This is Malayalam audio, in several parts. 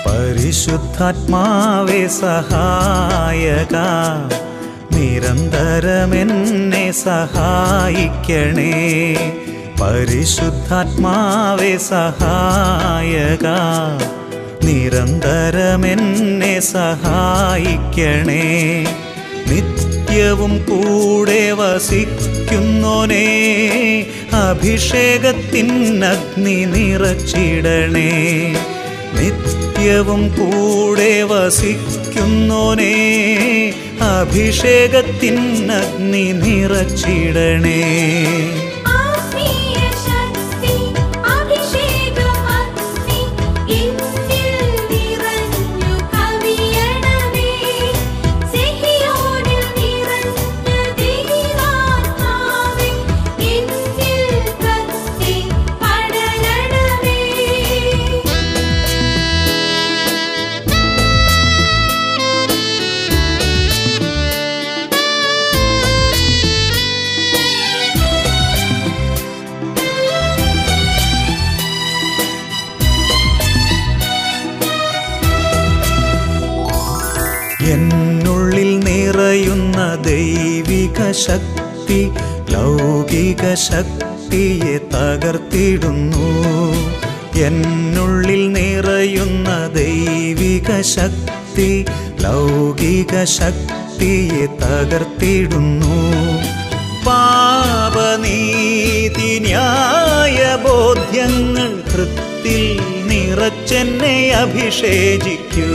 പരിശുദ്ധാത്മാവേ സഹായക, നിരന്തരമെന്നെ സഹായിക്കണേ. പരിശുദ്ധാത്മാവേ സഹായക, നിരന്തരമെന്നെ സഹായിക്കണേ. നിത്യവും കൂടെ വസിക്കുന്നോനേ, അഭിഷേകത്തിനഗ്നി നിറച്ചിടണേ. നിത്യവും കൂടെ വസിക്കുന്നോനേ, അഭിഷേകത്തിനഗ്നി നിറച്ചിടണേ. എന്നുള്ളിൽ നിറയുന്ന ദൈവിക ശക്തി ലൗകിക ശക്തിയെ തകർത്തിടുന്നു. എന്നുള്ളിൽ നിറയുന്ന ദൈവിക ശക്തി ലൗകിക ശക്തിയെ തകർത്തിടുന്നു. പാപനീതി ന്യായ ബോധ്യങ്ങൾ ഹൃത്തിൽ നിറച്ചെന്നെ അഭിഷേചിക്കൂ.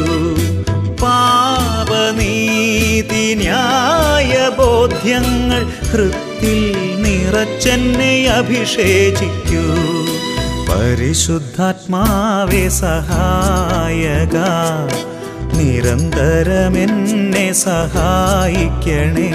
പാപനീതി ന്യായ ബോധ്യങ്ങൾ ഹൃത്തിൽ നിറച്ചെന്നെ അഭിഷേചിക്കൂ. പരിശുദ്ധാത്മാവേ സഹായക, നിരന്തരമെന്നെ സഹായിക്കണേ.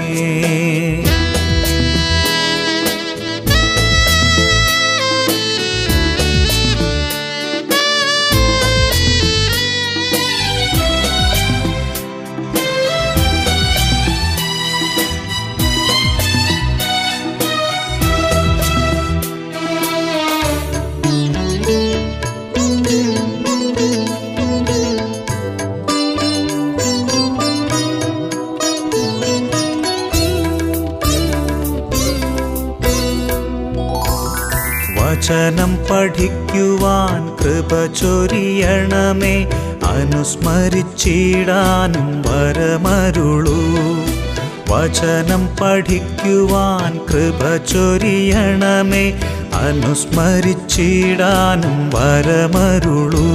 വചനം പഠിക്കുവാൻ കൃപ ചൊരിയണമേ, അനുസ്മരിച്ചിടാനും വരമരുളൂ. വചനം പഠിക്കുവാൻ കൃപ ചൊരിയണമേ, അനുസ്മരിച്ചിടാനും വരമരുളൂ.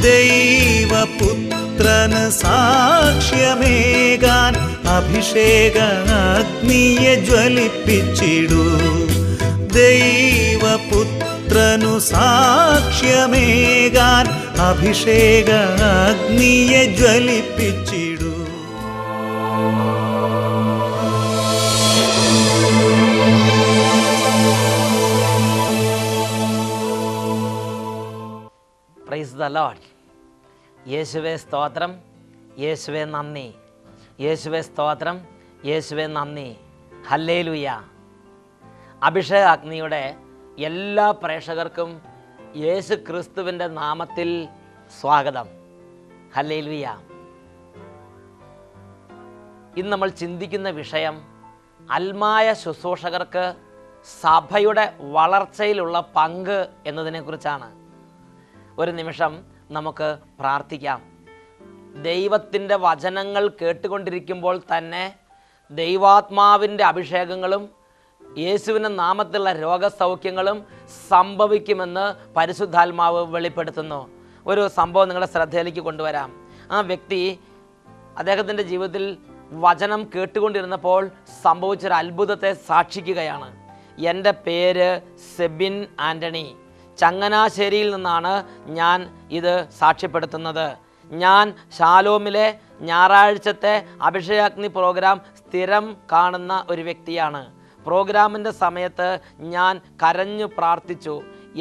ദൈവപുത്രന് സാക്ഷ്യമേകാൻ അഭിഷേക അഗ്നിയെ ജ്വലിപ്പിച്ചിടൂ. ദൈവപുത്രനു സാക്ഷ്യമേകാൻ അഭിഷേക അഗ്നിയെ ജ്വലിപ്പിച്ചിടൂ. Praise the Lord. യേശുവേ സ്തോത്രം, യേശുവേ നന്ദി, യേശുവേ സ്തോത്രം, യേശുവേ നന്ദി. ഹല്ലേലൂയ. അഭിഷേക അഗ്നിയുടെ എല്ലാ പ്രേക്ഷകർക്കും യേശു ക്രിസ്തുവിൻ്റെ നാമത്തിൽ സ്വാഗതം. ഹല്ലേലൂയ. ഇന്ന് നമ്മൾ ചിന്തിക്കുന്ന വിഷയം അൽമായ ശുശ്രൂഷകർക്ക് സഭയുടെ വളർച്ചയിലുള്ള പങ്ക് എന്നതിനെക്കുറിച്ചാണ്. ഒരു നിമിഷം നമുക്ക് പ്രാർത്ഥിക്കാം. ദൈവത്തിൻ്റെ വചനങ്ങൾ കേട്ടുകൊണ്ടിരിക്കുമ്പോൾ തന്നെ ദൈവാത്മാവിൻ്റെ അഭിഷേകങ്ങളും യേശുവിൻ്റെ നാമത്തിലുള്ള രോഗസൗഖ്യങ്ങളും സംഭവിക്കുമെന്ന് പരിശുദ്ധാത്മാവ് വെളിപ്പെടുത്തുന്നു. ഒരു സംഭവം നിങ്ങളുടെ ശ്രദ്ധയിലേക്ക് കൊണ്ടുവരാം. ആ വ്യക്തി അദ്ദേഹത്തിൻ്റെ ജീവിതത്തിൽ വചനം കേട്ടുകൊണ്ടിരുന്നപ്പോൾ സംഭവിച്ചൊരു അത്ഭുതത്തെ സാക്ഷിക്കുകയാണ്. എൻ്റെ പേര് സെബിൻ ആൻ്റണി, ചങ്ങനാശ്ശേരിയിൽ നിന്നാണ് ഞാൻ ഇത് സാക്ഷ്യപ്പെടുത്തുന്നത്. ഞാൻ ഷാലോമിലെ ഞായറാഴ്ചത്തെ അഭിഷേകാഗ്നി പ്രോഗ്രാം സ്ഥിരം കാണുന്ന ഒരു വ്യക്തിയാണ്. പ്രോഗ്രാമിൻ്റെ സമയത്ത് ഞാൻ കരഞ്ഞു പ്രാർത്ഥിച്ചു.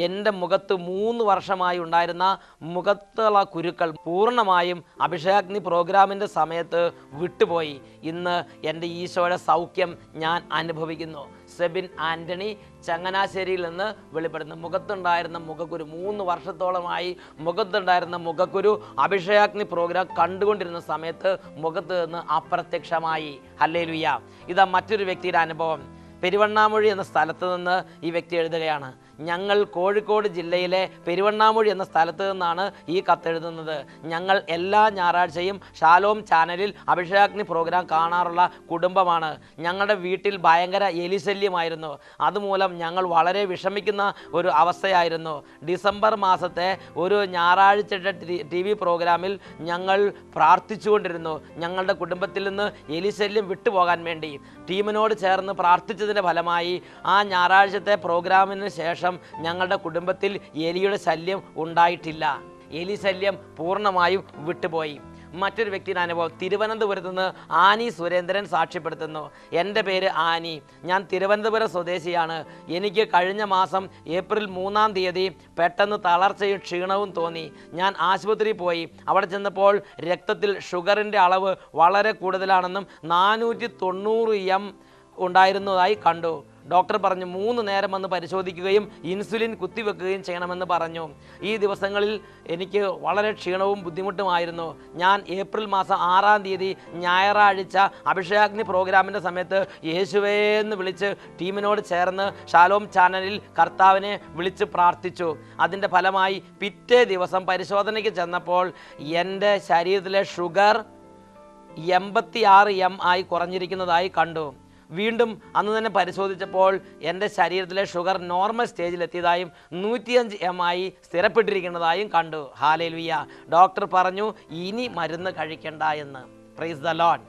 എൻ്റെ മുഖത്ത് 3 വർഷമായി ഉണ്ടായിരുന്ന മുഖത്തുള്ള കുരുക്കൾ പൂർണ്ണമായും അഭിഷേകാഗ്നി പ്രോഗ്രാമിൻ്റെ സമയത്ത് വിട്ടുപോയി. ഇന്ന് എൻ്റെ ഈശോയുടെ സൗഖ്യം ഞാൻ അനുഭവിക്കുന്നു. സെബിൻ ആൻ്റണി, ചങ്ങനാശ്ശേരിയിൽ നിന്ന് വെളിപ്പെടുന്നു. മുഖത്തുണ്ടായിരുന്ന മുഖക്കുരു 3 വർഷത്തോളമായി മുഖത്തുണ്ടായിരുന്ന മുഖക്കുരു അഭിഷേകാഗ്നി പ്രോഗ്രാം കണ്ടുകൊണ്ടിരുന്ന സമയത്ത് മുഖത്ത് നിന്ന് അപ്രത്യക്ഷമായി. ഹല്ലേലൂയ. ഇതാ മറ്റൊരു വ്യക്തിയുടെ അനുഭവം. പെരുവണ്ണാമൊഴി എന്ന സ്ഥലത്ത് നിന്ന് ഈ വ്യക്തി എഴുതുകയാണ്. ഞങ്ങൾ കോഴിക്കോട് ജില്ലയിലെ പെരുവണ്ണാമൊഴി എന്ന സ്ഥലത്ത് നിന്നാണ് ഈ കത്തെഴുതുന്നത്. ഞങ്ങൾ എല്ലാ ഞായറാഴ്ചയും ഷാലോം ചാനലിൽ അഭിഷേകാഗ്നി പ്രോഗ്രാം കാണാറുള്ള കുടുംബമാണ്. ഞങ്ങളുടെ വീട്ടിൽ ഭയങ്കര എലിശല്യമായിരുന്നു. അതുമൂലം ഞങ്ങൾ വളരെ വിഷമിക്കുന്ന ഒരു അവസ്ഥയായിരുന്നു. ഡിസംബർ മാസത്തെ ഒരു ഞായറാഴ്ചയുടെ TV പ്രോഗ്രാമിൽ ഞങ്ങൾ പ്രാർത്ഥിച്ചുകൊണ്ടിരുന്നു. ഞങ്ങളുടെ കുടുംബത്തിൽ നിന്ന് എലിശല്യം വിട്ടുപോകാൻ വേണ്ടി ടീമിനോട് ചേർന്ന് പ്രാർത്ഥിച്ചതിൻ്റെ ഫലമായി ആ ഞായറാഴ്ചത്തെ പ്രോഗ്രാമിന് ശേഷം ഞങ്ങളുടെ കുടുംബത്തിൽ എലിയുടെ ശല്യം ഉണ്ടായിട്ടില്ല. എലി ശല്യം പൂർണ്ണമായും വിട്ടുപോയി. മറ്റൊരു വ്യക്തിയുടെ അനുഭവം തിരുവനന്തപുരത്ത് നിന്ന് ആനി സുരേന്ദ്രൻ സാക്ഷ്യപ്പെടുത്തുന്നു. എൻ്റെ പേര് ആനി, ഞാൻ തിരുവനന്തപുരം സ്വദേശിയാണ്. എനിക്ക് കഴിഞ്ഞ മാസം ഏപ്രിൽ 3-ാം തീയതി പെട്ടെന്ന് തളർച്ചയും ക്ഷീണവും തോന്നി. ഞാൻ ആശുപത്രിയിൽ പോയി. അവിടെ ചെന്നപ്പോൾ രക്തത്തിൽ ഷുഗറിൻ്റെ അളവ് വളരെ കൂടുതലാണെന്നും 490 ഉണ്ടായിരുന്നതായി കണ്ടു. ഡോക്ടർ പറഞ്ഞു 3 നേരം വന്ന് പരിശോധിക്കുകയും ഇൻസുലിൻ കുത്തിവെക്കുകയും ചെയ്യണമെന്ന് പറഞ്ഞു. ഈ ദിവസങ്ങളിൽ എനിക്ക് വളരെ ക്ഷീണവും ബുദ്ധിമുട്ടുമായിരുന്നു. ഞാൻ ഏപ്രിൽ മാസം 6-ാം തീയതി ഞായറാഴ്ച അഭിഷേകാഗ്നി പ്രോഗ്രാമിൻ്റെ സമയത്ത് യേശുവേ എന്ന് വിളിച്ച് ടീമിനോട് ചേർന്ന് ഷാലോം ചാനലിൽ കർത്താവിനെ വിളിച്ച് പ്രാർത്ഥിച്ചു. അതിൻ്റെ ഫലമായി പിറ്റേ ദിവസം പരിശോധനയ്ക്ക് ചെന്നപ്പോൾ എൻ്റെ ശരീരത്തിലെ ഷുഗർ 86 ആയി കുറഞ്ഞിരിക്കുന്നതായി കണ്ടു. വീണ്ടും അന്ന് തന്നെ പരിശോധിച്ചപ്പോൾ എൻ്റെ ശരീരത്തിലെ ഷുഗർ നോർമൽ സ്റ്റേജിലെത്തിയതായും 105 ആയി സ്ഥിരപ്പെട്ടിരിക്കുന്നതായും കണ്ടു. ഹല്ലേലൂയ. ഡോക്ടർ പറഞ്ഞു ഇനി മരുന്ന് കഴിക്കണ്ട എന്ന്. Praise the Lord.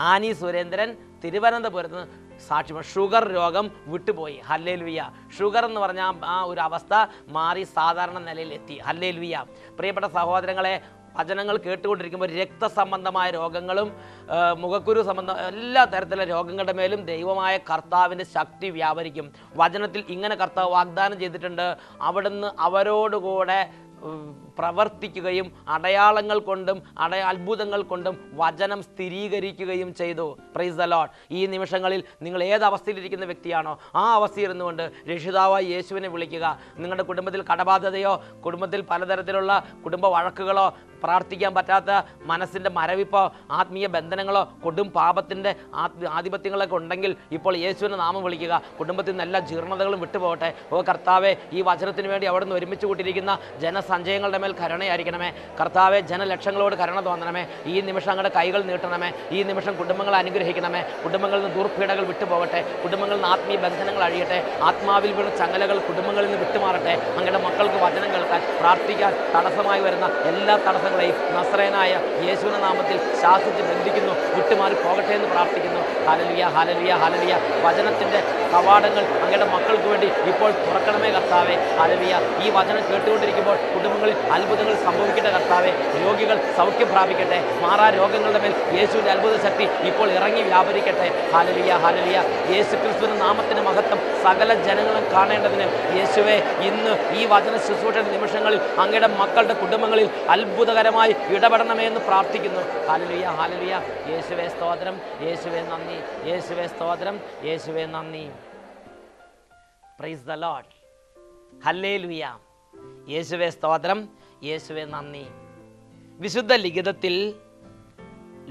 Annie Surendran തിരുവനന്തപുരത്ത് നിന്ന് സാക്ഷ്യം. ഷുഗർ രോഗം വിട്ടുപോയി. ഹല്ലേലൂയ. ഷുഗർ എന്ന് പറഞ്ഞാൽ ആ ഒരു അവസ്ഥ മാറി സാധാരണ നിലയിലെത്തി. ഹല്ലേലൂയ. പ്രിയപ്പെട്ട സഹോദരങ്ങളെ, വചനങ്ങൾ കേട്ടുകൊണ്ടിരിക്കുമ്പോൾ രക്തസംബന്ധമായ രോഗങ്ങളും മുഖക്കുരു സംബന്ധം എല്ലാ തരത്തിലുള്ള രോഗങ്ങളുടെ മേലും ദൈവമായ കർത്താവിൻ്റെ ശക്തി വ്യാപരിക്കും. വചനത്തിൽ ഇങ്ങനെ കർത്താവ് വാഗ്ദാനം ചെയ്തിട്ടുണ്ട്. അവിടുന്ന് അവരോടുകൂടെ പ്രവർത്തിക്കുകയും അടയാളങ്ങൾ കൊണ്ടും അത്ഭുതങ്ങൾ കൊണ്ടും വചനം സ്ഥിരീകരിക്കുകയും ചെയ്തു. Praise the Lord. ഈ നിമിഷങ്ങളിൽ നിങ്ങൾ ഏത് അവസ്ഥയിലിരിക്കുന്ന വ്യക്തിയാണോ ആ അവസ്ഥയിരുന്നുകൊണ്ട് രക്ഷിതാവായി യേശുവിനെ വിളിക്കുക. നിങ്ങളുടെ കുടുംബത്തിൽ കടബാധ്യതയോ കുടുംബത്തിൽ പലതരത്തിലുള്ള കുടുംബ വഴക്കുകളോ പ്രാർത്ഥിക്കാൻ പറ്റാത്ത മനസ്സിൻ്റെ മരവിപ്പോ ആത്മീയ ബന്ധനങ്ങളോ കൊടും പാപത്തിൻ്റെ ആധിപത്യങ്ങളൊക്കെ ഉണ്ടെങ്കിൽ ഇപ്പോൾ യേശുവിനെ നാമം വിളിക്കുക. കുടുംബത്തിൽ നിന്ന് എല്ലാ ജീർണതകളും വിട്ടുപോകട്ടെ. ഓ കർത്താവെ, ഈ വചനത്തിന് വേണ്ടി അവിടെ നിന്ന് ഒരുമിച്ച് കൂട്ടിയിരിക്കുന്ന ജനസഞ്ചയങ്ങളുടെ മേൽ കരുണയായിരിക്കണമേ. കർത്താവെ, ജനലക്ഷങ്ങളോട് കരുണ തോന്നണമേ. ഈ നിമിഷം അങ്ങയുടെ കൈകൾ നീട്ടണമേ. ഈ നിമിഷം കുടുംബങ്ങളെ അനുഗ്രഹിക്കണമേ. കുടുംബങ്ങളിൽ നിന്ന് ദുർപീഡകൾ വിട്ടുപോകട്ടെ. കുടുംബങ്ങളിൽ നിന്ന് ആത്മീയ ബന്ധനങ്ങൾ അഴിയട്ടെ. ആത്മാവിൽ വീണ ചങ്ങലകൾ കുടുംബങ്ങളിൽ നിന്ന് വിട്ടുമാറട്ടെ. അങ്ങയുടെ മക്കൾക്ക് വചനം കേൾക്കാൻ പ്രാർത്ഥിക്കാൻ തടസ്സമായി വരുന്ന എല്ലാ തടസ്സങ്ങളെയും നസ്രയനായ യേശുവിന്റെ നാമത്തിൽ ശാസിച്ച് ബന്ധിക്കുന്നു. വിട്ടുമാറി പോകട്ടെ എന്ന് പ്രാർത്ഥിക്കുന്നു. ഹല്ലേലൂയ, ഹല്ലേലൂയ, ഹല്ലേലൂയ. വചനത്തിന്റെ കവാടങ്ങൾ അങ്ങയുടെ മക്കൾക്ക് വേണ്ടി ഇപ്പോൾ തുറക്കണമേ കർത്താവേ. ഹല്ലേലൂയ. ഈ വചനം കേട്ടുകൊണ്ടിരിക്കുമ്പോൾ കുടുംബങ്ങളിൽ അത്ഭുതങ്ങൾ സംഭവിക്കട്ടെ കർത്താവേ. രോഗികൾ സൗഖ്യം പ്രാപിക്കട്ടെ. മാറാ രോഗങ്ങളുടെ മേൽ യേശുവിന്റെ അത്ഭുത ശക്തി ഇപ്പോൾ ഇറങ്ങി വ്യാപരിക്കട്ടെ. Hallelujah, hallelujah. യേശു ക്രിസ്തുവിന്റെ നാമത്തിന്റെ മഹത്വം സകല ജനങ്ങളും കാണേണ്ടതിന് യേശുവേ, ഇന്ന് ഈ വചന ശുശ്രൂഷയുടെ നിമിഷങ്ങളിൽ അങ്ങയുടെ മക്കളുടെ കുടുംബങ്ങളിൽ അത്ഭുതകരമായി ഇടപെടണമേ എന്ന് പ്രാർത്ഥിക്കുന്നു. ഹല്ലേലൂയ, ഹല്ലേലൂയ. യേശുവേ സ്തോത്രം, യേശുവേ നന്ദി, യേശുവേ സ്തോത്രം, യേശുവേ നന്ദി. Praise the Lord. ഹല്ലേലൂയ. യേശുവേ സ്തോത്രം, യേശുവേ നന്ദി. വിശുദ്ധ ലിഖിതത്തിൽ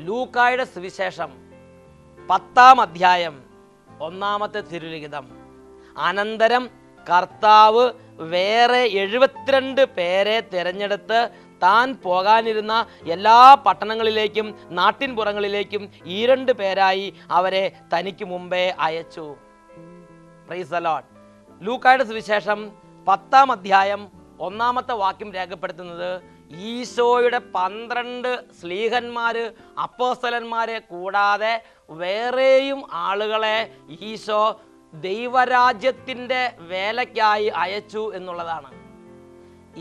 ലൂക്കായുടെ സുവിശേഷം 10-ാം അധ്യായം 1-ാമത്തെ തിരുലിഖിതം. അനന്തരം കർത്താവ് വേറെ 72 പേരെ തിരഞ്ഞെടുത്ത് താൻ പോകാനിരുന്ന എല്ലാ പട്ടണങ്ങളിലേക്കും നാട്ടിൻപുറങ്ങളിലേക്കും 2 പേരായി അവരെ തനിക്ക് മുമ്പേ അയച്ചു. Praise the Lord. ലൂക്കായുടെ സുവിശേഷം 10-ാം അധ്യായം 1-ാമത്തെ വാക്യം രേഖപ്പെടുത്തുന്നത് ഈശോയുടെ 12 സ്ലീഹന്മാര് അപ്പോസ്തലന്മാരെ കൂടാതെ വേറെയും ആളുകളെ ഈശോ ദൈവരാജ്യത്തിൻ്റെ വേലയ്ക്കായി അയച്ചു എന്നുള്ളതാണ്.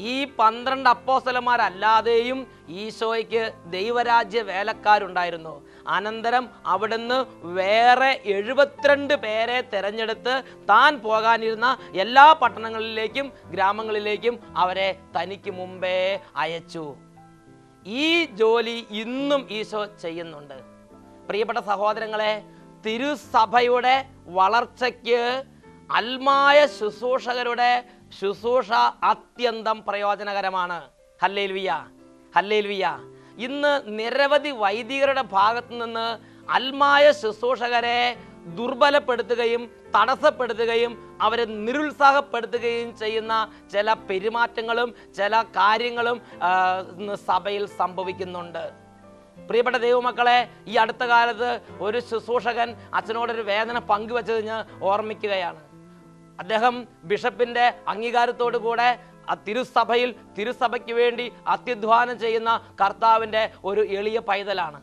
ഈ 12 അപ്പോസ്തലന്മാരല്ലാതെയും ഈശോയ്ക്ക് ദൈവരാജ്യ വേലക്കാരുണ്ടായിരുന്നു. അനന്തരം അവിടുന്ന് വേറെ 72 പേരെ തിരഞ്ഞെടുത്ത് താൻ പോകാനിരുന്ന എല്ലാ പട്ടണങ്ങളിലേക്കും ഗ്രാമങ്ങളിലേക്കും അവരെ തനിക്ക് മുമ്പേ അയച്ചു. ഈ ജോലി ഇന്നും ഈശോ ചെയ്യുന്നുണ്ട്. പ്രിയപ്പെട്ട സഹോദരങ്ങളെ, തിരുസഭയുടെ വളർച്ചയ്ക്ക് അൽമായ ശുശ്രൂഷകരുടെ ശുശ്രൂഷ അത്യന്തം പ്രയോജനകരമാണ്. Hallelujah, hallelujah. ഇന്ന് നിരവധി വൈദികരുടെ ഭാഗത്തു നിന്ന് അൽമായ ശുശ്രൂഷകരെ ദുർബലപ്പെടുത്തുകയും തടസ്സപ്പെടുത്തുകയും അവരെ നിരുത്സാഹപ്പെടുത്തുകയും ചെയ്യുന്ന ചില പെരുമാറ്റങ്ങളും ചില കാര്യങ്ങളും സഭയിൽ സംഭവിക്കുന്നുണ്ട്. പ്രിയപ്പെട്ട ദൈവമക്കളെ, ഈ അടുത്ത കാലത്ത് ഒരു ശുശ്രൂഷകൻ അച്ഛനോടൊരു വേദന പങ്കുവെച്ചത് ഞാൻ ഓർമ്മിക്കുകയാണ്. അദ്ദേഹം ബിഷപ്പിൻ്റെ അംഗീകാരത്തോടു കൂടെ തിരുസഭയ്ക്ക് വേണ്ടി അത്യധ്വാനം ചെയ്യുന്ന കർത്താവിൻ്റെ ഒരു എളിയ പൈതലാണ്.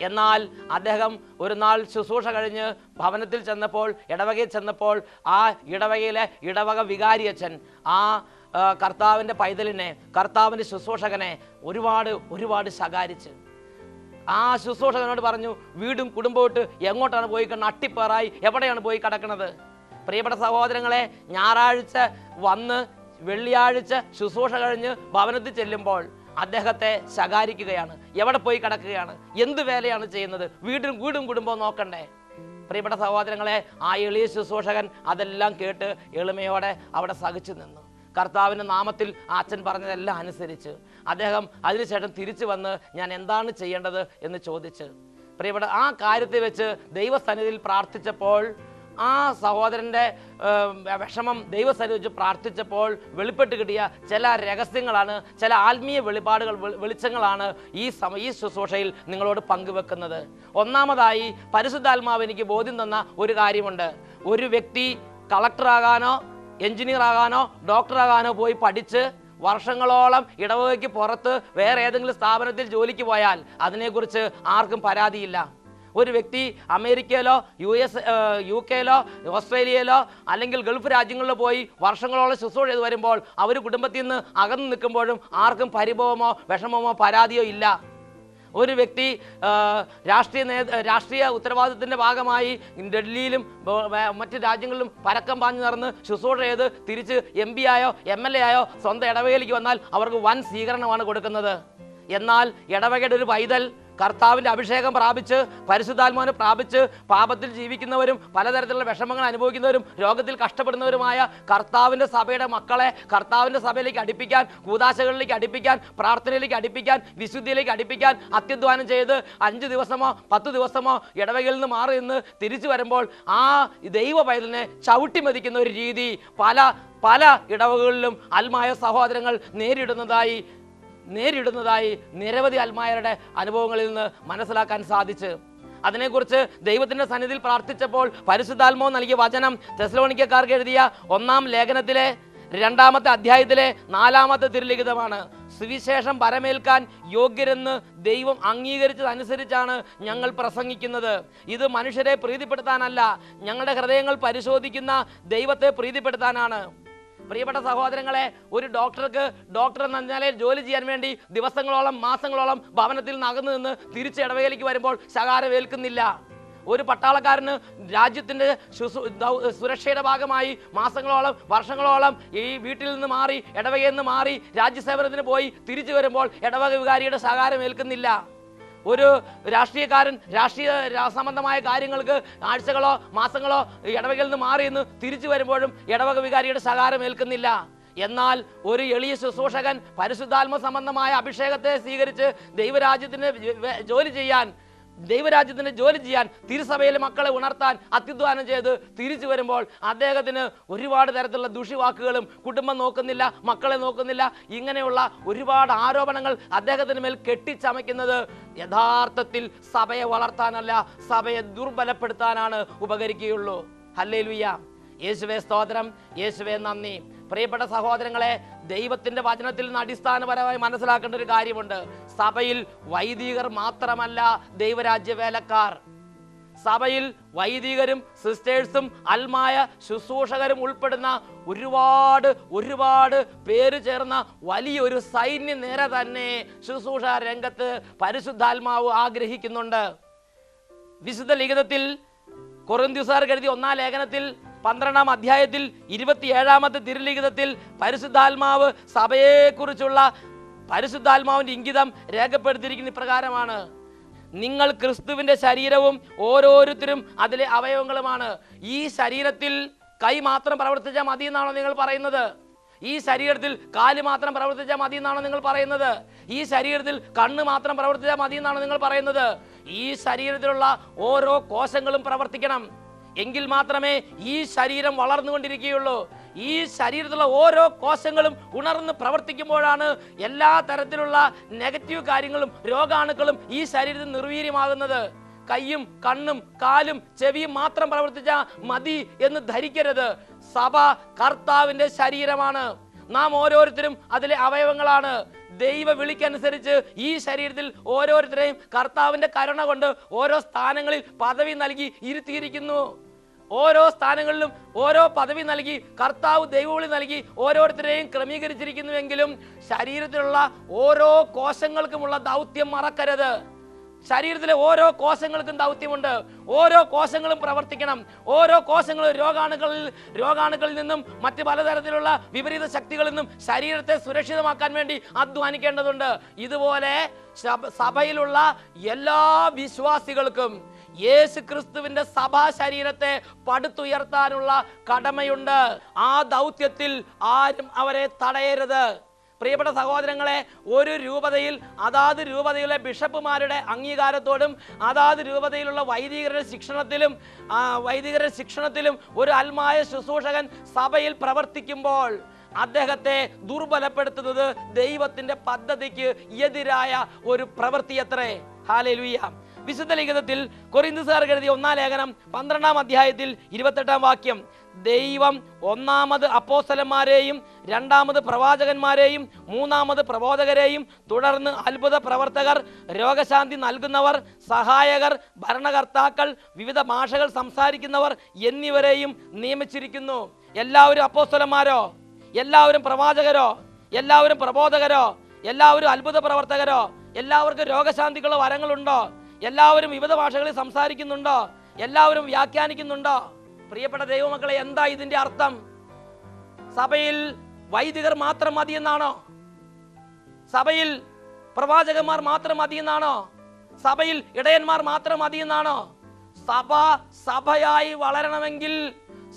എന്നാൽ അദ്ദേഹം ഒരു നാൾ ശുശ്രൂഷ കഴിഞ്ഞ് ഭവനത്തിൽ ചെന്നപ്പോൾ, ഇടവകയിൽ ചെന്നപ്പോൾ, ആ ഇടവകയിലെ ഇടവക വികാരിയച്ഛൻ ആ കർത്താവിൻ്റെ പൈതലിനെ, കർത്താവിൻ്റെ ശുശ്രൂഷകനെ ഒരുപാട് ശകാരിച്ച് ആ ശുശ്രൂഷകനോട് പറഞ്ഞു, വീടും കുടുംബവും ഇട്ട് എങ്ങോട്ടാണ് പോയി അട്ടിപ്പേറായി എവിടെയാണ് പോയി കിടക്കുന്നത്? പ്രിയപ്പെട്ട സഹോദരങ്ങളെ, ഞായറാഴ്ച വന്ന് വെള്ളിയാഴ്ച ശുശ്രൂഷ കഴിഞ്ഞ് ഭവനത്തിൽ ചെല്ലുമ്പോൾ അദ്ദേഹത്തെ ശകാരിക്കുകയാണ്. എവിടെ പോയി കിടക്കുകയാണ്? എന്ത് വേലയാണ് ചെയ്യുന്നത്? വീടും കുടുംബവും നോക്കണ്ടേ? പ്രിയപ്പെട്ട സഹോദരങ്ങളെ, ആ എളിയ ശുശ്രൂഷകൻ അതെല്ലാം കേട്ട് എളിമയോടെ അവിടെ സഹിച്ചു നിന്നു. കർത്താവിൻ്റെ നാമത്തിൽ അച്ഛൻ പറഞ്ഞതെല്ലാം അനുസരിച്ച് അദ്ദേഹം അതിനുശേഷം തിരിച്ചു വന്ന് ഞാൻ എന്താണ് ചെയ്യേണ്ടത് എന്ന് ചോദിച്ച് പ്രിയപ്പെട്ട ആ കാര്യത്തെ വെച്ച് ദൈവസന്നിധിയിൽ പ്രാർത്ഥിച്ചപ്പോൾ, ആ സഹോദരൻ്റെ വിഷമം ദൈവസന്നിധി വെച്ച് പ്രാർത്ഥിച്ചപ്പോൾ വെളിപ്പെട്ട് കിട്ടിയ ചില രഹസ്യങ്ങളാണ്, ചില ആത്മീയ വെളിച്ചങ്ങളാണ് ഈ ശുശ്രൂഷയിൽ നിങ്ങളോട് പങ്കുവെക്കുന്നത്. ഒന്നാമതായി, പരിശുദ്ധാത്മാവ് എനിക്ക് ബോധ്യം തന്ന ഒരു കാര്യമുണ്ട്. ഒരു വ്യക്തി കളക്ടറാകാനോ എഞ്ചിനീയർ ആകാനോ ഡോക്ടറാകാനോ പോയി പഠിച്ച് വർഷങ്ങളോളം ഇടവകയ്ക്ക് പുറത്ത് വേറെ ഏതെങ്കിലും സ്ഥാപനത്തിൽ ജോലിക്ക് പോയാൽ അതിനെക്കുറിച്ച് ആർക്കും പരാതിയില്ല. ഒരു വ്യക്തി അമേരിക്കയിലോ UK-യിലോ ഓസ്ട്രേലിയയിലോ അല്ലെങ്കിൽ ഗൾഫ് രാജ്യങ്ങളിലോ പോയി വർഷങ്ങളോളം ശുശ്രൂഷ ചെയ്ത് വരുമ്പോൾ അവർ കുടുംബത്തിൽ നിന്ന് അകന്നു നിൽക്കുമ്പോഴും ആർക്കും പരിഭവമോ വിഷമമോ പരാതിയോ ഇല്ല. ഒരു വ്യക്തി രാഷ്ട്രീയ ഉത്തരവാദിത്തത്തിൻ്റെ ഭാഗമായി ഡൽഹിയിലും മറ്റ് രാജ്യങ്ങളിലും പരക്കം പാഞ്ഞു നടന്ന് ശുശ്രൂഷ ചെയ്ത് തിരിച്ച് MP ആയോ MLA ആയോ സ്വന്തം ഇടവകയിലേക്ക് വന്നാൽ അവർക്ക് വൻ സ്വീകരണമാണ് കൊടുക്കുന്നത്. എന്നാൽ ഇടവകയുടെ ഒരു പൈതൽ കർത്താവിൻ്റെ അഭിഷേകം പ്രാപിച്ച് പരിശുദ്ധാത്മാവിനെ പ്രാപിച്ച് പാപത്തിൽ ജീവിക്കുന്നവരും പലതരത്തിലുള്ള വിഷമങ്ങൾ അനുഭവിക്കുന്നവരും രോഗത്തിൽ കഷ്ടപ്പെടുന്നവരുമായ കർത്താവിൻ്റെ സഭയുടെ മക്കളെ കർത്താവിൻ്റെ സഭയിലേക്ക് അടുപ്പിക്കാൻ, കൂദാശകളിലേക്ക് അടുപ്പിക്കാൻ, പ്രാർത്ഥനയിലേക്ക് അടുപ്പിക്കാൻ, വിശുദ്ധിയിലേക്ക് അടുപ്പിക്കാൻ അത്യധ്വാനം ചെയ്ത് 5 ദിവസമോ 10 ദിവസമോ ഇടവകയിൽ നിന്ന് മാറി നിന്ന് തിരിച്ചു വരുമ്പോൾ ആ ദൈവ പൈതലിനെ ചവിട്ടിമതിക്കുന്ന ഒരു രീതി പല ഇടവകളിലും ആത്മായ സഹോദരങ്ങൾ നേരിടുന്നതായി നിരവധി ആത്മായരുടെ അനുഭവങ്ങളിൽ നിന്ന് മനസ്സിലാക്കാൻ സാധിച്ചു. അതിനെക്കുറിച്ച് ദൈവത്തിൻ്റെ സന്നിധിയിൽ പ്രാർത്ഥിച്ചപ്പോൾ പരിശുദ്ധാത്മാവ് നൽകിയ വചനം തെസ്സലോനിക്കക്കാർക്ക് എഴുതിയ 1-ാം ലേഖനത്തിലെ 2-ാമത്തെ അധ്യായത്തിലെ 4-ാമത്തെ തിരുലിഖിതമാണ്. സുവിശേഷം പരമേൽക്കാൻ യോഗ്യരെന്ന് ദൈവം അംഗീകരിച്ചതനുസരിച്ചാണ് ഞങ്ങൾ പ്രസംഗിക്കുന്നത്. ഇത് മനുഷ്യരെ പ്രീതിപ്പെടുത്താനല്ല, ഞങ്ങളുടെ ഹൃദയങ്ങൾ പരിശോധിക്കുന്ന ദൈവത്തെ പ്രീതിപ്പെടുത്താനാണ്. പ്രിയപ്പെട്ട സഹോദരങ്ങളെ, ഒരു ഡോക്ടർ എന്ന നിലയിൽ ജോലി ചെയ്യാൻ വേണ്ടി ദിവസങ്ങളോളം മാസങ്ങളോളം ഭവനത്തിൽ നിന്ന് അകന്നു നിന്ന് തിരിച്ച് ഇടവകയിലേക്ക് വരുമ്പോൾ ശകാരമേൽക്കുന്നില്ല. ഒരു പട്ടാളക്കാരന് രാജ്യത്തിൻ്റെ സുരക്ഷയുടെ ഭാഗമായി മാസങ്ങളോളം വർഷങ്ങളോളം ഈ വീട്ടിൽ നിന്ന് മാറി ഇടവകയിൽ നിന്ന് മാറി രാജ്യസേവനത്തിന് പോയി തിരിച്ചു വരുമ്പോൾ ഇടവക വികാരിയുടെ ശകാരമേൽക്കുന്നില്ല. ഒരു രാഷ്ട്രീയക്കാരൻ രാഷ്ട്രീയ സംബന്ധമായ കാര്യങ്ങൾക്ക് ആഴ്ചകളോ മാസങ്ങളോ ഇടവകയിൽ നിന്ന് മാറി നിന്ന് തിരിച്ചു വരുമ്പോഴും ഇടവക വികാരിയുടെ ശകാരം ഏൽക്കുന്നില്ല. എന്നാൽ ഒരു എളിയ ശുശ്രൂഷകൻ പരിശുദ്ധാത്മ സംബന്ധമായ അഭിഷേകത്തെ സ്വീകരിച്ച് ദൈവരാജ്യത്തിന് ജോലി ചെയ്യാൻ തിരുസഭയിലെ മക്കളെ ഉണർത്താൻ അത്യധ്വാനം ചെയ്ത് തിരിച്ചു വരുമ്പോൾ അദ്ദേഹത്തിന് ഒരുപാട് തരത്തിലുള്ള ദുഷിവാക്കുകളും കുടുംബം നോക്കുന്നില്ല, മക്കളെ നോക്കുന്നില്ല, ഇങ്ങനെയുള്ള ഒരുപാട് ആരോപണങ്ങൾ അദ്ദേഹത്തിന് മേൽ കെട്ടിച്ചമയ്ക്കുന്നത് യഥാർത്ഥത്തിൽ സഭയെ വളർത്താനല്ല, സഭയെ ദുർബലപ്പെടുത്താനാണ് ഉപകരിക്കുകയുള്ളൂ. ഹല്ലേലൂയ. യേശുവേ സ്തോത്രം, യേശുവേ നന്ദി. പ്രിയപ്പെട്ട സഹോദരങ്ങളെ, ദൈവത്തിൻ്റെ വചനത്തിൽ നിന്ന് അടിസ്ഥാനപരമായി മനസ്സിലാക്കേണ്ട ഒരു കാര്യമുണ്ട്. സഭയിൽ വൈദികർ മാത്രമല്ല ദൈവരാജ്യ വേലക്കാർ. സഭയിൽ വൈദികരും സിസ്റ്റേഴ്സും അൽമായ ശുശ്രൂഷകരും ഉൾപ്പെടുന്ന ഒരുപാട് പേര് ചേർന്ന വലിയൊരു സൈന്യ നിര തന്നെ ശുശ്രൂഷ രംഗത്ത് പരിശുദ്ധാത്മാവ് ആഗ്രഹിക്കുന്നുണ്ട്. വിശുദ്ധ ലിഖിതത്തിൽ കൊറിന്ത്യക്കാർക്ക് എഴുതിയ 1-ാം ലേഖനത്തിൽ 12-ാം അധ്യായത്തിൽ 27-ാമത്തെ തിരുലിഖിതത്തിൽ പരിശുദ്ധാത്മാവ് സഭയെക്കുറിച്ചുള്ള പരിശുദ്ധാത്മാവിൻ്റെ ഇംഗിതം രേഖപ്പെടുത്തിയിരിക്കുന്ന ഇപ്രകാരമാണ്: നിങ്ങൾ ക്രിസ്തുവിൻ്റെ ശരീരവും ഓരോരുത്തരും അതിലെ അവയവങ്ങളുമാണ്. ഈ ശരീരത്തിൽ കൈ മാത്രം പ്രവർത്തിച്ചാൽ മതി എന്നാണോ നിങ്ങൾ പറയുന്നത്? ഈ ശരീരത്തിൽ കാല് മാത്രം പ്രവർത്തിച്ചാൽ മതി എന്നാണോ നിങ്ങൾ പറയുന്നത്? ഈ ശരീരത്തിൽ കണ്ണ് മാത്രം പ്രവർത്തിച്ചാൽ മതി എന്നാണോ നിങ്ങൾ പറയുന്നത്? ഈ ശരീരത്തിലുള്ള ഓരോ കോശങ്ങളും പ്രവർത്തിക്കണം. എങ്കിൽ മാത്രമേ ഈ ശരീരം വളർന്നുകൊണ്ടിരിക്കുകയുള്ളൂ. ഈ ശരീരത്തിലുള്ള ഓരോ കോശങ്ങളും ഉണർന്ന് പ്രവർത്തിക്കുമ്പോഴാണ് എല്ലാ തരത്തിലുള്ള നെഗറ്റീവ് കാര്യങ്ങളും രോഗാണുക്കളും ഈ ശരീരത്തിൽ നിർവീര്യമാകുന്നത്. കൈയും കണ്ണും കാലും ചെവിയും മാത്രം പ്രവർത്തിച്ചാൽ മതി എന്ന് ധരിക്കരുത്. സഭ കർത്താവിൻ്റെ ശരീരമാണ്. നാം ഓരോരുത്തരും അതിലെ അവയവങ്ങളാണ്. ദൈവ വിളിക്കനുസരിച്ച് ഈ ശരീരത്തിൽ ഓരോരുത്തരെയും കർത്താവിൻ്റെ കരുണ കൊണ്ട് ഓരോ സ്ഥാനങ്ങളിൽ പദവി നൽകി ഇരുത്തിയിരിക്കുന്നു. ഓരോ സ്ഥാനങ്ങളിലും ഓരോ പദവി നൽകി കർത്താവ് ദൈവവിളി നൽകി ഓരോരുത്തരെയും ക്രമീകരിച്ചിരിക്കുന്നുവെങ്കിലും ശരീരത്തിലുള്ള ഓരോ കോശങ്ങൾക്കുമുള്ള ദൗത്യം മറക്കരുത്. ശരീരത്തിലെ ഓരോ കോശങ്ങൾക്കും ദൗത്യമുണ്ട്. ഓരോ കോശങ്ങളും പ്രവർത്തിക്കണം. ഓരോ കോശങ്ങളും രോഗാണുക്കളിൽ നിന്നും മറ്റ് പലതരത്തിലുള്ള വിപരീത ശക്തികളിൽ നിന്നും ശരീരത്തെ സുരക്ഷിതമാക്കാൻ വേണ്ടി അധ്വാനിക്കേണ്ടതുണ്ട്. ഇതുപോലെ സഭയിലുള്ള എല്ലാ വിശ്വാസികൾക്കും യേശു ക്രിസ്തുവിന്റെ സഭാ ശരീരത്തെ പടുത്തുയർത്താനുള്ള കടമയുണ്ട്. ആ ദൗത്യത്തിൽ ആരും അവരെ തടയരുത്. പ്രിയപ്പെട്ട സഹോദരങ്ങളെ, ഒരു രൂപതയിൽ അതാത് രൂപതയിലെ ബിഷപ്പുമാരുടെ അംഗീകാരത്തോടും അതാത് രൂപതയിലുള്ള വൈദികരുടെ ശിക്ഷണത്തിലും ഒരു അൽമായ ശുശ്രൂഷകൻ സഭയിൽ പ്രവർത്തിക്കുമ്പോൾ അദ്ദേഹത്തെ ദുർബലപ്പെടുത്തുന്നത് ദൈവത്തിന്റെ പദ്ധതിക്ക് എതിരായ ഒരു പ്രവൃത്തിയത്രേ. ഹല്ലേലൂയ. വിശുദ്ധ ലിഖിതത്തിൽ കൊരിന്ത്യക്കാർക്ക് എഴുതിയ 1-ാം ലേഖനം 12-ാം അധ്യായത്തിൽ 28-ാം വാക്യം: ദൈവം ഒന്നാമത് അപ്പോസ്തലന്മാരെയും രണ്ടാമത് പ്രവാചകന്മാരെയും മൂന്നാമത് പ്രബോധകരെയും തുടർന്ന് അത്ഭുത പ്രവർത്തകർ, രോഗശാന്തി നൽകുന്നവർ, സഹായകർ, ഭരണകർത്താക്കൾ, വിവിധ ഭാഷകൾ സംസാരിക്കുന്നവർ എന്നിവരെയും നിയമിച്ചിരിക്കുന്നു. എല്ലാവരും അപ്പോസ്തലന്മാരോ? എല്ലാവരും പ്രവാചകരോ? എല്ലാവരും പ്രബോധകരോ? എല്ലാവരും അത്ഭുത പ്രവർത്തകരോ? എല്ലാവർക്കും രോഗശാന്തിക്കുള്ള വരങ്ങളുണ്ടോ? എല്ലാവരും വിവിധ ഭാഷകളിൽ സംസാരിക്കുന്നുണ്ടോ? എല്ലാവരും വ്യാഖ്യാനിക്കുന്നുണ്ടോ? പ്രിയപ്പെട്ട ദൈവമക്കളെ, എന്താ ഇതിന്റെ അർത്ഥം? സഭയിൽ വൈദികർ മാത്രം മതിയെന്നാണോ? സഭയിൽ പ്രവാചകന്മാർ മാത്രം മതിയെന്നാണോ? സഭയിൽ ഇടയന്മാർ മാത്രം മതിയെന്നാണോ? സഭയായി വളരണമെങ്കിൽ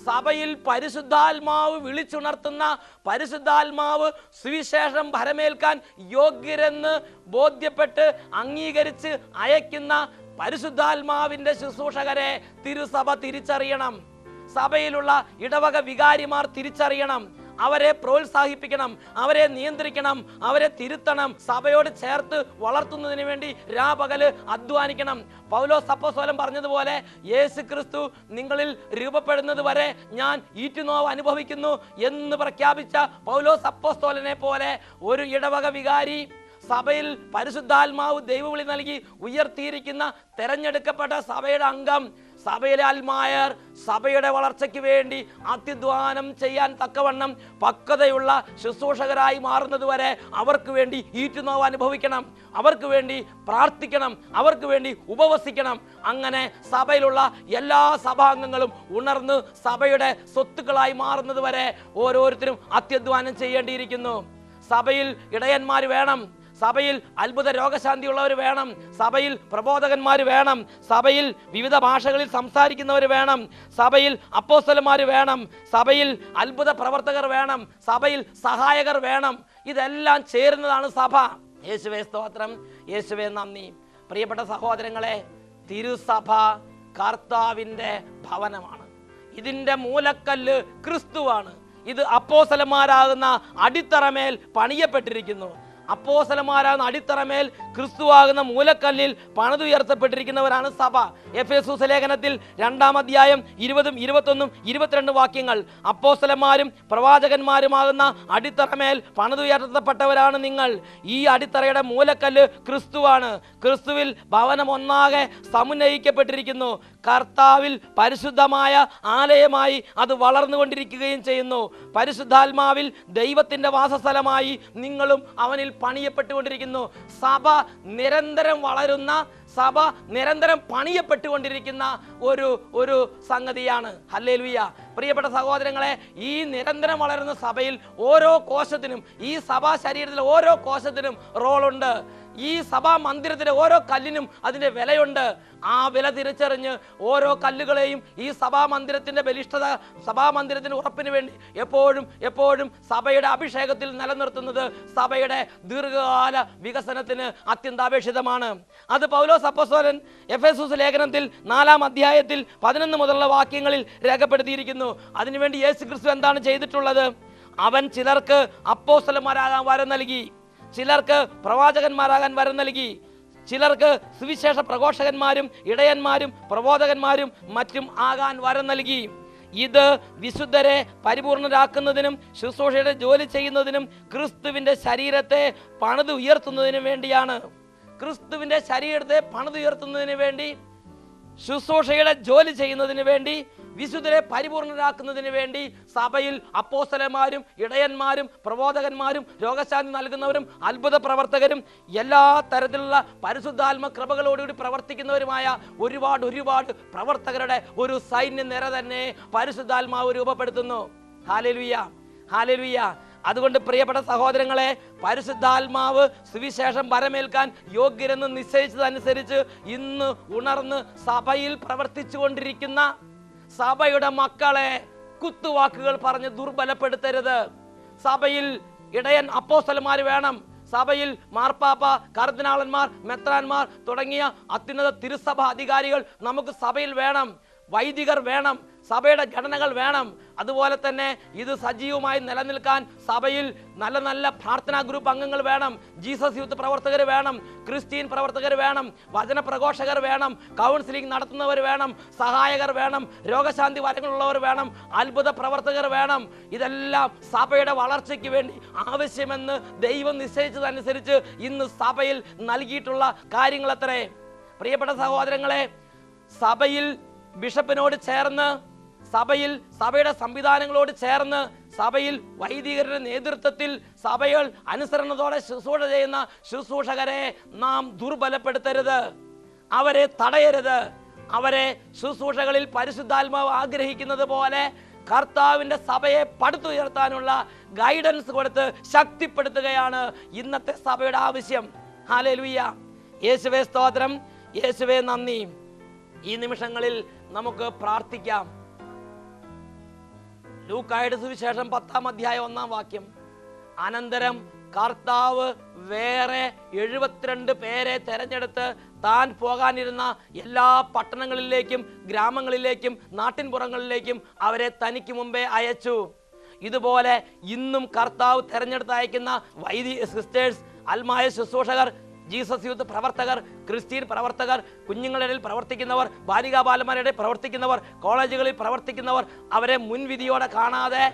സഭയിൽ പരിശുദ്ധാത്മാവ് വിളിച്ചുണർത്തുന്ന, പരിശുദ്ധാത്മാവ് സുവിശേഷം ഭരമേൽക്കാൻ യോഗ്യരെന്ന് ബോധ്യപ്പെട്ട് അംഗീകരിച്ച് അയക്കുന്ന പരിശുദ്ധാത്മാവിന്റെ ശുശ്രൂഷകരെ തിരുസഭ തിരിച്ചറിയണം. സഭയിലുള്ള ഇടവക വികാരിമാർ തിരിച്ചറിയണം. അവരെ പ്രോത്സാഹിപ്പിക്കണം, അവരെ നിയന്ത്രിക്കണം, അവരെ തിരുത്തണം. സഭയോട് ചേർത്ത് വളർത്തുന്നതിന് വേണ്ടി രാപകല് അധ്വാനിക്കണം. പൗലോസ് അപ്പോസ്തലൻ പറഞ്ഞതുപോലെ, യേശു ക്രിസ്തു നിങ്ങളിൽ രൂപപ്പെടുന്നത് വരെ ഞാൻ ഈറ്റുനോവ് അനുഭവിക്കുന്നു എന്ന് പ്രഖ്യാപിച്ച പൗലോസ് അപ്പോസ്തലനെ പോലെ ഒരു ഇടവക വികാരി, സഭയിൽ പരിശുദ്ധാത്മാവ് ദൈവവിളി നൽകി ഉയർത്തിയിരിക്കുന്ന തെരഞ്ഞെടുക്കപ്പെട്ട സഭയുടെ അംഗം, സഭയിലെ അൽമായർ സഭയുടെ വളർച്ചയ്ക്ക് വേണ്ടി അത്യധ്വാനം ചെയ്യാൻ തക്കവണ്ണം പക്വതയുള്ള ശുശ്രൂഷകരായി മാറുന്നതുവരെ അവർക്ക് വേണ്ടി ഈറ്റുനോവ് അനുഭവിക്കണം, അവർക്ക് വേണ്ടി പ്രാർത്ഥിക്കണം, അവർക്ക് വേണ്ടി ഉപവസിക്കണം. അങ്ങനെ സഭയിലുള്ള എല്ലാ സഭാംഗങ്ങളും ഉണർന്ന് സഭയുടെ സ്വത്തുക്കളായി മാറുന്നത് വരെ ഓരോരുത്തരും അത്യധ്വാനം ചെയ്യേണ്ടിയിരിക്കുന്നു. സഭയിൽ ഇടയന്മാർ വേണം, സഭയിൽ അത്ഭുത രോഗശാന്തിയുള്ളവർ വേണം, സഭയിൽ പ്രബോധകന്മാർ വേണം, സഭയിൽ വിവിധ ഭാഷകളിൽ സംസാരിക്കുന്നവർ വേണം, സഭയിൽ അപ്പോസ്തലന്മാർ വേണം, സഭയിൽ അത്ഭുത പ്രവർത്തകർ വേണം, സഭയിൽ സഹായകർ വേണം. ഇതെല്ലാം ചേരുന്നതാണ് സഭ. യേശുവേ സ്തോത്രം, യേശുവേ നന്ദി. പ്രിയപ്പെട്ട സഹോദരങ്ങളെ, തിരുസഭ കർത്താവിൻ്റെ ഭവനമാണ്. ഇതിൻ്റെ മൂലക്കല്ല് ക്രിസ്തുവാണ്. ഇത് അപ്പോസ്തലന്മാരാകുന്ന അടിത്തറമേൽ പണിയപ്പെട്ടിരിക്കുന്നു. അപ്പോസ്തലന്മാരാകുന്ന അടിത്തറമേൽ ക്രിസ്തുവാകുന്ന മൂലക്കല്ലിൽ പണിതുയർത്തപ്പെട്ടിരിക്കുന്നവരാണ് സഭ. എഫേസൂസ് ലേഖനത്തിൽ 2-ാം അധ്യായം 20, 21, 22 വാക്യങ്ങൾ. അപ്പോസ്തലന്മാരും പ്രവാചകന്മാരുമാകുന്ന അടിത്തറമേൽ പണിതുയർത്തപ്പെട്ടവരാണ് നിങ്ങൾ. ഈ അടിത്തറയുടെ മൂലക്കല്ല് ക്രിസ്തുവാണ്. ക്രിസ്തുവിൽ ഭവനം ഒന്നാകെ സമുന്നയിക്കപ്പെട്ടിരിക്കുന്നു. കർത്താവിൽ പരിശുദ്ധമായ ആലയമായി അത് വളർന്നുകൊണ്ടിരിക്കുകയും ചെയ്യുന്നു. പരിശുദ്ധാത്മാവിൽ ദൈവത്തിൻ്റെ വാസസ്ഥലമായി നിങ്ങളും അവനിൽ പണിയപ്പെട്ടുകൊണ്ടിരിക്കുന്നു. സഭ നിരന്തരം വളരുന്ന, സഭ നിരന്തരം പണിയപ്പെട്ടുകൊണ്ടിരിക്കുന്ന ഒരു സംഗതിയാണ്. ഹല്ലേലൂയ. പ്രിയപ്പെട്ട സഹോദരങ്ങളെ, ഈ നിരന്തരം വളരുന്ന സഭയിൽ ഓരോ കോശത്തിനും, ഈ സഭാ ശരീരത്തിലെ ഓരോ കോശത്തിനും റോളുണ്ട്. ഈ സഭാ മന്ദിരത്തിലെ ഓരോ കല്ലിനും അതിൻ്റെ വിലയുണ്ട്. ആ വില തിരിച്ചറിഞ്ഞ് ഓരോ കല്ലുകളെയും ഈ സഭാമന്ദിരത്തിൻ്റെ ബലിഷ്ഠത, സഭാമന്ദിരത്തിൻ്റെ ഉറപ്പിന് വേണ്ടി എപ്പോഴും സഭയുടെ അഭിഷേകത്തിൽ നിലനിർത്തുന്നത് സഭയുടെ ദീർഘകാല വികസനത്തിന് അത്യന്താപേക്ഷിതമാണ്. അത് പൗലോസ് അപ്പോസ്തലൻ എഫേസൂസ് ലേഖനത്തിൽ 4-ാം അധ്യായത്തിൽ 11 മുതലുള്ള വാക്യങ്ങളിൽ രേഖപ്പെടുത്തിയിരിക്കുന്നു. അതിനുവേണ്ടി യേശു ക്രിസ്തു എന്താണ് ചെയ്തിട്ടുള്ളത്? അവൻ ചിലർക്ക് അപ്പോസ്തലന്മാരാകാൻ വരം നൽകി, ചിലർക്ക് പ്രവാചകന്മാരാകാൻ വരം നൽകി, ചിലർക്ക് സുവിശേഷ പ്രഘോഷകന്മാരും ഇടയന്മാരും പ്രബോധകന്മാരും മറ്റും ആകാൻ വരം നൽകി. ഇത് വിശുദ്ധരെ പരിപൂർണരാക്കുന്നതിനും ശുശ്രൂഷയുടെ ജോലി ചെയ്യുന്നതിനും ക്രിസ്തുവിൻ്റെ ശരീരത്തെ പണിതുയർത്തുന്നതിനും വേണ്ടിയാണ്. ക്രിസ്തുവിൻ്റെ ശരീരത്തെ പണിതുയർത്തുന്നതിന് വേണ്ടി, ശുശ്രൂഷയുടെ ജോലി ചെയ്യുന്നതിന് വേണ്ടി, വിശുദ്ധരെ പരിപൂർണരാക്കുന്നതിന് വേണ്ടി സഭയിൽ അപ്പോസ്തലന്മാരും ഇടയന്മാരും പ്രബോധകന്മാരും രോഗശാന്തി നൽകുന്നവരും അത്ഭുത പ്രവർത്തകരും എല്ലാ തരത്തിലുള്ള പരിശുദ്ധാത്മ കൃപകളോടുകൂടി പ്രവർത്തിക്കുന്നവരുമായ ഒരുപാട് പ്രവർത്തകരുടെ ഒരു സൈന്യ നിര തന്നെ പരിശുദ്ധാത്മാവ് രൂപപ്പെടുത്തുന്നു. Hallelujah, hallelujah. അതുകൊണ്ട് പ്രിയപ്പെട്ട സഹോദരങ്ങളെ, പരിശുദ്ധാത്മാവ് സുവിശേഷം വരമേൽക്കാൻ യോഗ്യരെന്ന് നിശ്ചയിച്ചതനുസരിച്ച് ഇന്ന് ഉണർന്ന് സഭയിൽ പ്രവർത്തിച്ചു കൊണ്ടിരിക്കുന്ന സഭയുടെ മക്കളെ കുത്തുവാക്കുകൾ പറഞ്ഞ് ദുർബലപ്പെടുത്തരുത്. സഭയിൽ ഇടയൻ അപ്പോസ്തലന്മാർ വേണം. സഭയിൽ മാർപ്പാപ്പ, കർദിനാളന്മാർ, മെത്രാന്മാർ തുടങ്ങിയ അത്യുന്നത തിരുസഭ അധികാരികൾ നമുക്ക് സഭയിൽ വേണം. വൈദികർ വേണം. സഭയുടെ ഘടനകൾ വേണം. അതുപോലെ തന്നെ ഇത് സജീവമായി നിലനിൽക്കാൻ സഭയിൽ നല്ല നല്ല പ്രാർത്ഥനാ ഗ്രൂപ്പ് അംഗങ്ങൾ വേണം. ജീസസ് യൂത്ത് പ്രവർത്തകർ വേണം. ക്രിസ്ത്യൻ പ്രവർത്തകർ വേണം. വചന പ്രഘോഷകർ വേണം. കൗൺസിലിംഗ് നടത്തുന്നവർ വേണം. സഹായകർ വേണം. രോഗശാന്തി വരങ്ങളുള്ളവർ വേണം. അത്ഭുത പ്രവർത്തകർ വേണം. ഇതെല്ലാം സഭയുടെ വളർച്ചയ്ക്ക് വേണ്ടി ആവശ്യമെന്ന് ദൈവം നിശ്ചയിച്ചതനുസരിച്ച് ഇന്ന് സഭയിൽ നൽകിയിട്ടുള്ള കാര്യങ്ങളത്രേ. പ്രിയപ്പെട്ട സഹോദരങ്ങളെ, സഭയിൽ ബിഷപ്പിനോട് ചേർന്ന്, സഭയിൽ സഭയുടെ സംവിധാനങ്ങളോട് ചേർന്ന്, സഭയിൽ വൈദികരുടെ നേതൃത്വത്തിൽ സഭകൾ അനുസരണത്തോടെ ശുശ്രൂഷ ചെയ്യുന്ന ശുശ്രൂഷകരെ നാം ദുർബലപ്പെടുത്തരുത്, അവരെ തടയരുത്. അവരെ ശുശ്രൂഷകളിൽ പരിശുദ്ധാത്മാവ് ആഗ്രഹിക്കുന്നത് പോലെ കർത്താവിൻ്റെ സഭയെ പടുത്തുയർത്താനുള്ള ഗൈഡൻസ് കൊടുത്ത് ശക്തിപ്പെടുത്തുകയാണ് ഇന്നത്തെ സഭയുടെ ആവശ്യം. ഹല്ലേലൂയ. യേശുവേ സ്തോത്രം, യേശുവേ നന്ദി. ഈ നിമിഷങ്ങളിൽ നമുക്ക് പ്രാർത്ഥിക്കാം. ലൂക്കായുടെ സുവിശേഷം 10-ാം അധ്യായം 1-ാം വാക്യം. അനന്തരം കർത്താവ് വേറെ 72 പേരെ തെരഞ്ഞെടുത്ത് താൻ പോകാനിരുന്ന എല്ലാ പട്ടണങ്ങളിലേക്കും ഗ്രാമങ്ങളിലേക്കും നാട്ടിൻപുറങ്ങളിലേക്കും അവരെ തനിക്ക് മുമ്പേ അയച്ചു. ഇതുപോലെ ഇന്നും കർത്താവ് തെരഞ്ഞെടുത്തയക്കുന്ന വൈദിക സിസ്റ്റേഴ്സ്, അൽമായ ശുശ്രൂഷകർ, ജീസസ് യൂത്ത് പ്രവർത്തകർ, ക്രിസ്ത്യൻ പ്രവർത്തകർ, കുഞ്ഞുങ്ങളുടെ ഇടയിൽ പ്രവർത്തിക്കുന്നവർ, ബാലികാബാലന്മാരുടെ പ്രവർത്തിക്കുന്നവർ, കോളേജുകളിൽ പ്രവർത്തിക്കുന്നവർ, അവരെ മുൻവിധിയോടെ കാണാതെ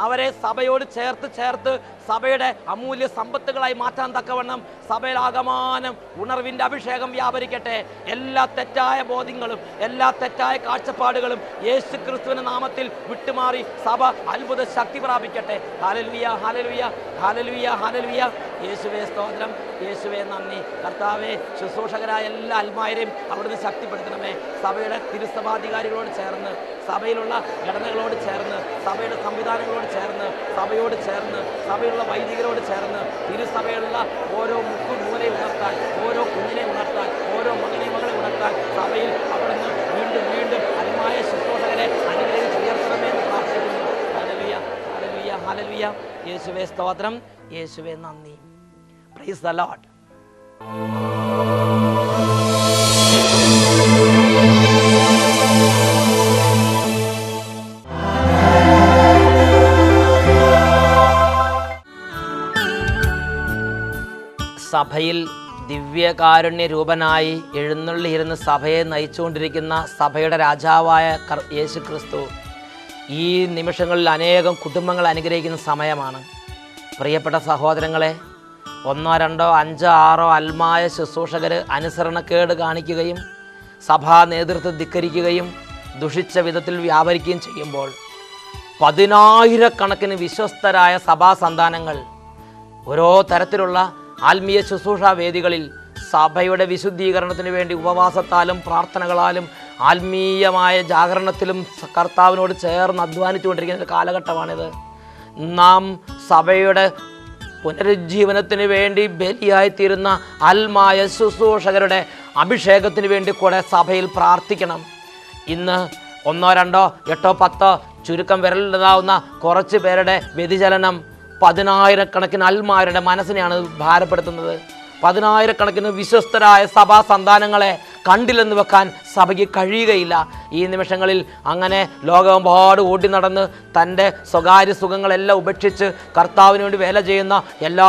അവരെ സഭയോട് ചേർത്ത് സഭയുടെ അമൂല്യ സമ്പത്തുകളായി മാറ്റാൻ തക്കവണ്ണം സഭയിലാകമാനം ഉണർവിൻ്റെ അഭിഷേകം വ്യാപരിക്കട്ടെ. എല്ലാ തെറ്റായ ബോധ്യങ്ങളും എല്ലാ തെറ്റായ കാഴ്ചപ്പാടുകളും യേശു ക്രിസ്തുവിന്റെ നാമത്തിൽ വിട്ടുമാറി സഭ അത്ഭുത ശക്തി പ്രാപിക്കട്ടെ. ഹല്ലേലൂയ, ഹല്ലേലൂയ, ഹല്ലേലൂയ, ഹല്ലേലൂയ. യേശുവേ സ്തോത്രം, യേശുവേ നന്ദി. കർത്താവേ, ശുശ്രൂഷകരായ എല്ലാ അൽമായരെയും അവിടുന്ന് ശക്തിപ്പെടുത്തണമേ. സഭയുടെ തിരുസഭാധികാരികളോട് ചേർന്ന്, സഭയിലുള്ള ഘടനകളോട് ചേർന്ന്, സഭയുടെ സംവിധാനങ്ങളോട് ചേർന്ന്, സഭയോട് ചേർന്ന്, സഭയിലുള്ള വൈദികരോട് ചേർന്ന് തിരുസഭയിലുള്ള ഓരോ മൂലയെ ഉണർത്താൻ, ഓരോ കുഞ്ഞിനെ ഉണർത്താൻ, ഓരോ മകനെ മകളെ ഉണർത്താൻ സഭയിൽ അവിടുന്ന് വീണ്ടും വീണ്ടും അൽമായ ശുശ്രൂഷകരെ അനുഗ്രഹിച്ച് ഉയർത്തണമെന്ന് പ്രാർത്ഥിക്കുന്നു. ഹല്ലേലൂയ, ഹല്ലേലൂയ, ഹല്ലേലൂയ. യേശുവേ സ്തോത്രം, യേശുവേ നന്ദി. Praise the Lord. സഭയിൽ ദിവ്യകാരുണ്യ രൂപനായി എഴുന്നള്ളിയിരുന്ന് സഭയെ നയിച്ചുകൊണ്ടിരിക്കുന്ന സഭയുടെ രാജാവായ യേശു ക്രിസ്തു ഈ നിമിഷങ്ങളിൽ അനേകം കുടുംബങ്ങൾ അനുഗ്രഹിക്കുന്ന സമയമാണ്. പ്രിയപ്പെട്ട സഹോദരങ്ങളെ, 1, 2, 5, 6 അൽമായ ശുശ്രൂഷകർ അനുസരണക്കേട് കാണിക്കുകയും സഭാ നേതൃത്വം ധിക്കരിക്കുകയും ദുഷിച്ച വിധത്തിൽ വ്യാപരിക്കുകയും ചെയ്യുമ്പോൾ 10,000-കണക്കിന് വിശ്വസ്തരായ സഭാ സന്താനങ്ങൾ ഓരോ തരത്തിലുള്ള ആത്മീയ ശുശ്രൂഷാ വേദികളിൽ സഭയുടെ വിശുദ്ധീകരണത്തിന് വേണ്ടി ഉപവാസത്താലും പ്രാർത്ഥനകളാലും ആത്മീയമായ ജാഗരണത്തിലും കർത്താവിനോട് ചേർന്ന് അധ്വാനിച്ചുകൊണ്ടിരിക്കുന്ന ഒരു കാലഘട്ടമാണിത്. നാം സഭയുടെ പുനരുജ്ജീവനത്തിന് വേണ്ടി ബലിയായിത്തീരുന്ന ആത്മായ ശുശ്രൂഷകരുടെ അഭിഷേകത്തിന് വേണ്ടി കൂടെ സഭയിൽ പ്രാർത്ഥിക്കണം. ഇന്ന് 1, 2, 8, 10 ചുരുക്കം വിരലിടാവുന്ന കുറച്ച് പേരുടെ വ്യതിചലനം 10,000-കണക്കിന് ആത്മാരുടെ മനസ്സിനെയാണ് ഭാരപ്പെടുത്തുന്നത്. 10,000-കണക്കിന് വിശ്വസ്തരായ സഭാ സന്താനങ്ങളെ കണ്ടില്ലെന്ന് വെക്കാൻ സഭയ്ക്ക് കഴിയുകയില്ല. ഈ നിമിഷങ്ങളിൽ അങ്ങനെ ലോകമെമ്പാട് ഓടി നടന്ന് തൻ്റെ സ്വകാര്യ സുഖങ്ങളെല്ലാം ഉപേക്ഷിച്ച് കർത്താവിന് വേണ്ടി വേല ചെയ്യുന്ന എല്ലാ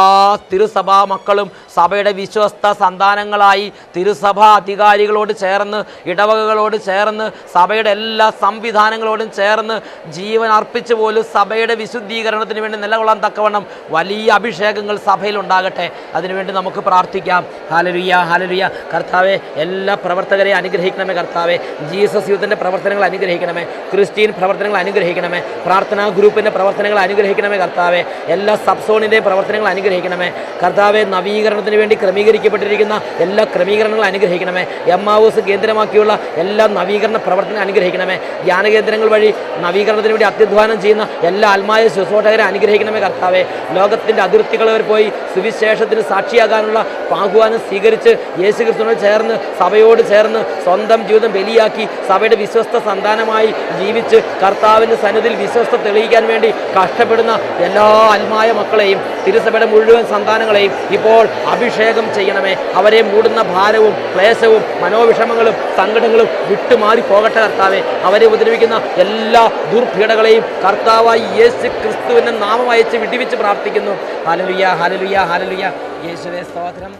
തിരുസഭാ മക്കളും സഭയുടെ വിശ്വസ്ത സന്താനങ്ങളായി തിരുസഭാ അധികാരികളോട് ചേർന്ന്, ഇടവകകളോട് ചേർന്ന്, സഭയുടെ എല്ലാ സംവിധാനങ്ങളോടും ചേർന്ന് ജീവൻ അർപ്പിച്ച് പോലും സഭയുടെ വിശുദ്ധീകരണത്തിന് വേണ്ടി നിലകൊള്ളാൻ തക്കവണ്ണം വലിയ അഭിഷേകങ്ങൾ സഭയിൽ ഉണ്ടാകട്ടെ. അതിനുവേണ്ടി നമുക്ക് പ്രാർത്ഥിക്കാം. Hallelujah, hallelujah. കർത്താവെ, എല്ലാ പ്രവർത്തകരെ അനുഗ്രഹിക്കണമേ. കർത്താവെ, ജീസസ് യൂത്തിൻ്റെ പ്രവർത്തനങ്ങൾ അനുഗ്രഹിക്കണമേ. ക്രിസ്ത്യൻ പ്രവർത്തനങ്ങൾ അനുഗ്രഹിക്കണമേ. പ്രാർത്ഥനാ ഗ്രൂപ്പിൻ്റെ പ്രവർത്തനങ്ങൾ അനുഗ്രഹിക്കണമേ. കർത്താവെ, എല്ലാ സബ്സോണിൻ്റെയും പ്രവർത്തനങ്ങൾ അനുഗ്രഹിക്കണമേ. കർത്താവെ, നവീകരണത്തിന് വേണ്ടി ക്രമീകരിക്കപ്പെട്ടിരിക്കുന്ന എല്ലാ ക്രമീകരണങ്ങളും അനുഗ്രഹിക്കണമേ. എമ്മാവൂസ് കേന്ദ്രമാക്കിയുള്ള എല്ലാ നവീകരണ പ്രവർത്തനങ്ങൾ അനുഗ്രഹിക്കണമേ. ധ്യാന കേന്ദ്രങ്ങൾ വഴി നവീകരണത്തിന് വേണ്ടി അത്യധ്വാനം ചെയ്യുന്ന എല്ലാ ആത്മായ ശുശ്രൂഷകരെ അനുഗ്രഹിക്കണമേ. കർത്താവെ, ലോകത്തിൻ്റെ അതിർത്തികളവർ പോയി സുവിശേഷത്തിന് സാക്ഷിയാകാനുള്ള ആഹ്വാനം സ്വീകരിച്ച് യേശു ക്രിസ്തുവിനോട് ചേർന്ന് സഭയോട് ചേർന്ന് സ്വന്തം ജീവിതം ബലിയാക്കി സഭയുടെ വിശ്വസ്ത സന്താനമായി ജീവിച്ച് കർത്താവിൻ്റെ സന്നിധിയിൽ വിശ്വസ്ത തെളിയിക്കാൻ വേണ്ടി കഷ്ടപ്പെടുന്ന എല്ലാ ആത്മായ മക്കളെയും തിരുസഭയുടെ മുഴുവൻ സന്താനങ്ങളെയും ഇപ്പോൾ അഭിഷേകം ചെയ്യണമേ. അവരെ മൂടുന്ന ഭാരവും ക്ലേശവും മനോവിഷമങ്ങളും സങ്കടങ്ങളും വിട്ടുമാറി പോകട്ടെ. കർത്താവെ, അവരെ ഉപദ്രവിക്കുന്ന എല്ലാ ദുർപീഡകളെയും കർത്താവായി യേശു ക്രിസ്തുവിൻ്റെ നാമം അയച്ച് വിടിവിച്ച് പ്രാർത്ഥിക്കുന്നു. ഹല്ലേലൂയ, ഹല്ലേലൂയ, ഹല്ലേലൂയ. യേശുവേ സ്തോത്രം.